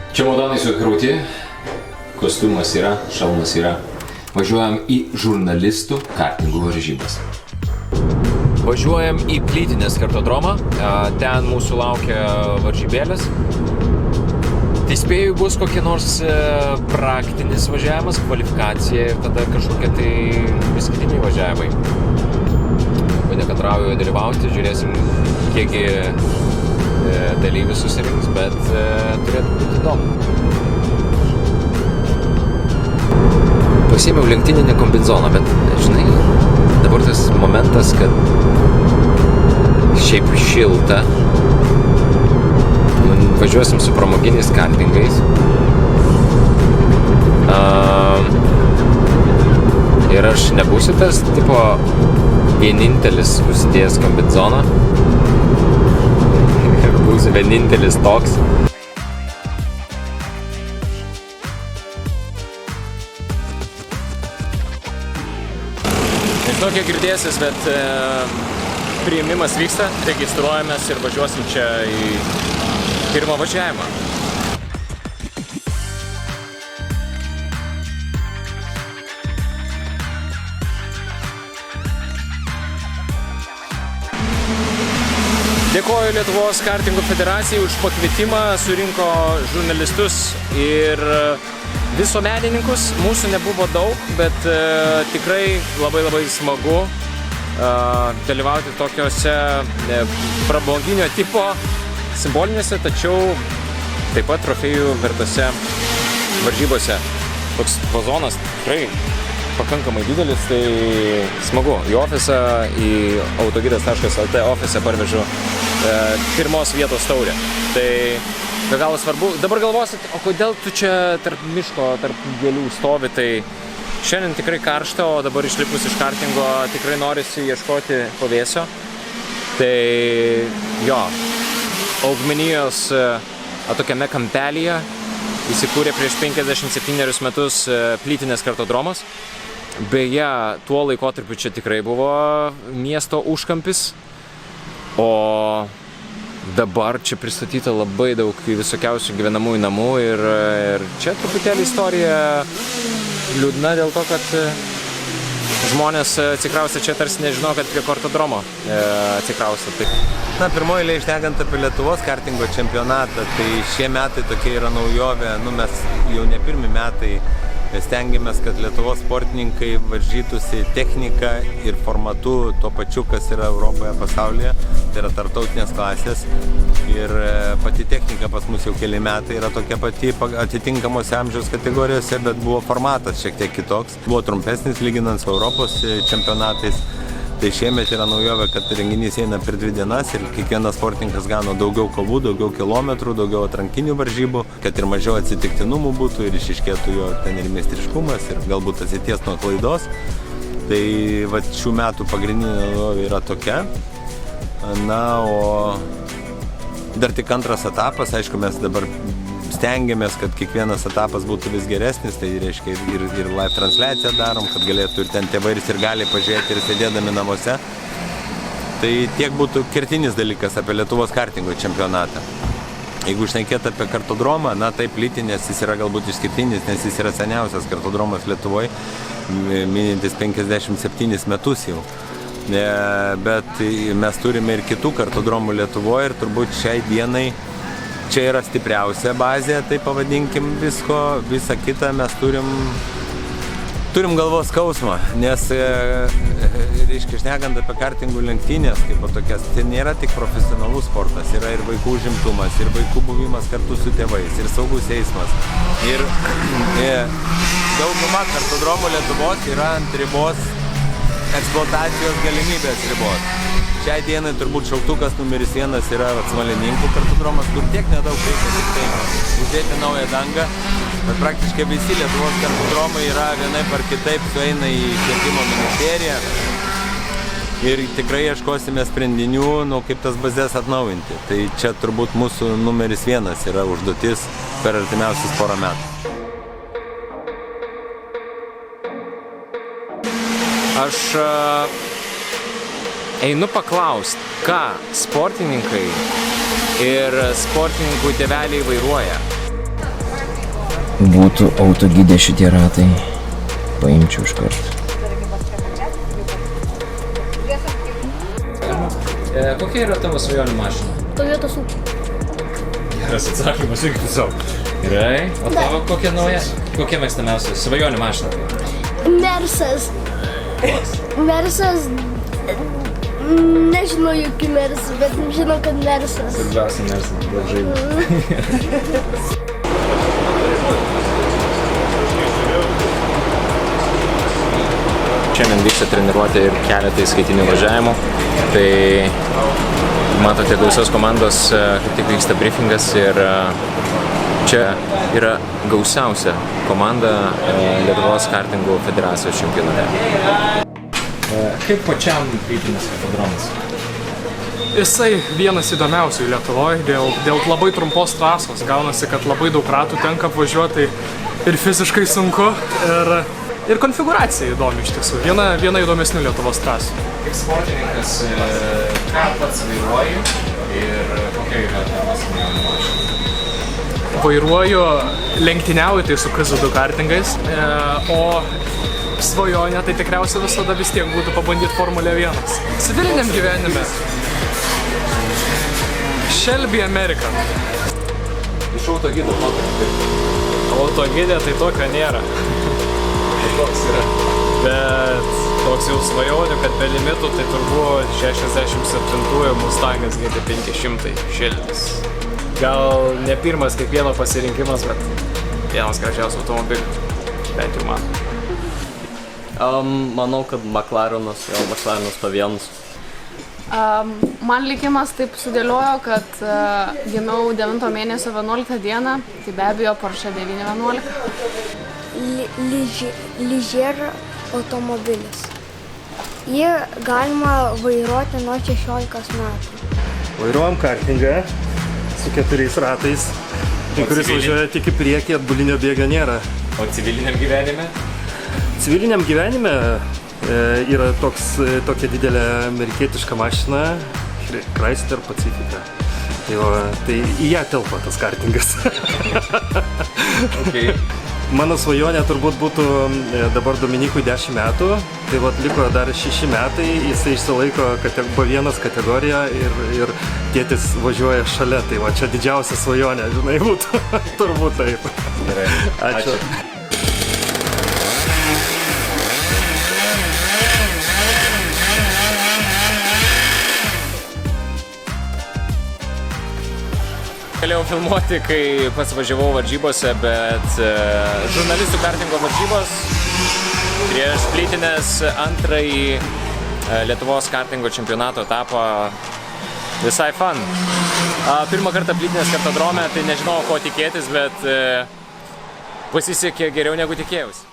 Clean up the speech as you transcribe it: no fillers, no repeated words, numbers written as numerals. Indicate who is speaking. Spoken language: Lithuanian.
Speaker 1: Čemodanai sukrauti, kostiumas yra, šalmas yra. Važiuojam į žurnalistų kartingų varžybas. Važiuojam į plytinės kartodromą, ten mūsų laukia varžybėlės. Tai spėju bus kokie nors praktinis važiavimas, kvalifikacija ir tada kažkokie tai biskitiniai važiavimai. Labai nekantrauju dalyvauti, žiūrėsim, kiekgi dalyvių susirinks, bet turėtų būti įdomu. Pasiėmiau lenktyninę kombizoną, bet, žinai, dabar tas momentas, kad šiaip šilta. Važiuosim su pramoginiais kartingais. Ir aš nebūsiu tas, tipo, vienintelis užsidėjęs kombizoną. Būsiu vienintelis toks. Nežinau, kiek girdėsis, bet priėmimas vyksta, registruojamės ir važiuosim čia į pirmą važiavimą. Dėkoju Lietuvos kartingų federacijai už pakvietimą, surinko žurnalistus ir visuomenininkus. Mūsų nebuvo daug, bet tikrai labai smagu dalyvauti tokiuose pramoginio tipo simbolinėse, tačiau taip pat trofėjų vertose varžybose. Toks vazonas tikrai pakankamai didelis, tai smagu. Į ofisą, į autogidas.lt ofisą parvežu pirmos vietos taurę. Tai be galo svarbu. Dabar galvosit, o kodėl tu čia tarp miško, tarp gėlių stovi, tai šiandien tikrai karšta, o dabar išlipus iš kartingo tikrai norisi ieškoti pavėsio. Tai jo, Augmenijos atokiame kampelyje įsikūrė prieš 57 metus plytinės kartodromas. Beje, tuo laikotarpiu čia tikrai buvo miesto užkampis, o dabar čia pristatyta labai daug visokiausių gyvenamųjų namų ir čia truputėlį istorija liūdna dėl to, kad žmonės atsikraustė čia tarsi nežino, kad prie kartodromo atsikraustė.
Speaker 2: Na, pirmoji eilė šnekant apie Lietuvos kartingo čempionatą, tai šie metai tokia yra naujovė, mes jau ne pirmi metai stengiamės, kad Lietuvos sportininkai varžytųsi technika ir formatu tuo pačiu, kas yra Europoje, pasaulyje, tai yra tarptautinės klasės ir pati technika pas mus jau keli metai yra tokia pati atitinkamose amžiaus kategorijose, bet buvo formatas šiek tiek kitoks, buvo trumpesnis lyginant su Europos čempionatais. Tai šiemet yra naujovė, kad renginys eina per 2 dienas ir kiekvienas sportininkas gano daugiau kovų, daugiau kilometrų, daugiau atrankinių varžybų, kad ir mažiau atsitiktinumų būtų ir išiškėtų jo ten ir meistriškumas ir galbūt atsities nuo klaidos. Tai vat, šių metų pagrindinė naujovė yra tokia. Na, o dar tik antras etapas, aišku, mes dabar stengiamės, kad kiekvienas etapas būtų vis geresnis, tai reiškia ir live transliaciją darom, kad galėtų ir ten tėvai ir gali pažiūrėti ir sėdėdami namuose. Tai tiek būtų kertinis dalykas apie Lietuvos kartingo čempionatą. Jeigu šnekėt apie kartodromą, na taip, plytinės jis yra galbūt išskirtinis, nes jis yra seniausias kartodromas Lietuvoje, minintis 57 metus jau. Bet mes turime ir kitų kartodromų Lietuvoje ir turbūt šiai dienai čia yra stipriausia bazė, tai pavadinkim visko, visą kitą mes turim galvos skausmą, nes, reiškia, šnekant apie kartingų lenktynės, kaip tokias, tai nėra tik profesionalus sportas, yra ir vaikų užimtumas, ir vaikų buvimas kartu su tėvais, ir saugus eismas. Ir dauguma kartodromų Lietuvos yra ant ribos, eksploatacijos galimybės ribos. Šiai dienai turbūt šauktukas numeris 1 yra Smalininkų kartodromas, kur tiek nedaug reikia tik tai uždėti naują dangą, bet praktiškai visi Lietuvos kartodromai yra vienaip ar kitaip sueina į švietimo ministeriją ir tikrai ieškosime sprendinių, kaip tas bazės atnaujinti. Tai čia turbūt mūsų numeris 1 yra užduotis per artimiausius porą metų.
Speaker 1: Aš einu paklaust, ką sportininkai ir sportininkų tėveliai vairuoja.
Speaker 3: būtų autogidė šitie ratai, paimčiau iš karto.
Speaker 1: Kokia yra tavo svajonių mašina?
Speaker 4: Toyota Supra.
Speaker 1: Geras atsakymas, irgi savo. Gerai, o tavo kokia nauja? Kokia mėgstamiausia svajonių mašina?
Speaker 4: Mercedes. Mercedes. Nežinau jokių Mercedes, bet žinau, kad Mercedes.
Speaker 1: Svarbiausia Mercedes, gražiai. Šiandien vyksta treniruotė ir keletai skaitinių važiavimų. Tai matote gausios komandos, kaip tik vyksta briefingas ir čia yra gausiausia komanda Lietuvos kartingų federacijos čempionate. Kaip pačiam rytinis hipodromas?
Speaker 5: Jisai vienas įdomiausių Lietuvoje dėl labai trumpos trasos. Gaunasi, kad labai daug ratų tenka apvažiuoti ir fiziškai sunku ir konfiguracija įdomi iš tiesų. Viena įdomesnių Lietuvos trasų.
Speaker 1: Kaip sportininkas, ką pats vairuoji ir kokia yra tavo svajonių mašina?
Speaker 5: Vairuoju lenktyniauju tai su KZ2 kartingais, o svajonė tai tikriausiai visada vis tiek būtų pabandyti Formulę 1. Civiliniam gyvenime Shelby American.
Speaker 1: Iš autogido tokio.
Speaker 5: Autogidė tai tokio nėra.
Speaker 1: Toks yra.
Speaker 5: Bet toks jau svajonių, kad be limitų tai turbūt 67-ųjų Mustangas GT500 šiltas. Gal ne pirmas kiekvieno pasirinkimas, bet vienas gražiausių automobilių, bent jau man.
Speaker 6: Manau, kad McLarenas P1.
Speaker 7: Man likimas taip sudėliojo, kad gimiau 9 mėnesio 11 dieną, tai be abejo Porsche 911.
Speaker 4: Ligier automobilis. Jį galima vairuoti nuo 16 metų.
Speaker 8: Vairuojam kartingą su 4 ratais, kuris važiuoja tik į priekį, atbulinio bėgio nėra.
Speaker 1: O civiliniam gyvenime?
Speaker 8: Civiliniam gyvenime yra tokia didelė amerikietiška mašina, Chrysler Pacifica. Tai į ją telpa tas kartingas.
Speaker 1: Okay.
Speaker 8: Mano svajonė turbūt būtų dabar Dominikui 10 metų, tai liko dar 6 metai, jisai išsilaiko B1 kategoriją ir tėtis važiuoja šalia, tai čia didžiausia svajonė, žinai, būtų, turbūt taip.
Speaker 1: Gerai.
Speaker 8: Ačiū.
Speaker 1: Galėjau filmuoti, kai pats važiavau varžybose, bet žurnalistų kartingo varžybos prieš plytinės antrąjį Lietuvos kartingo čempionato etapą visai fun. Pirmą kartą plytinės kartodrome, tai nežinau, ko tikėtis, bet pasisekė geriau negu tikėjausi.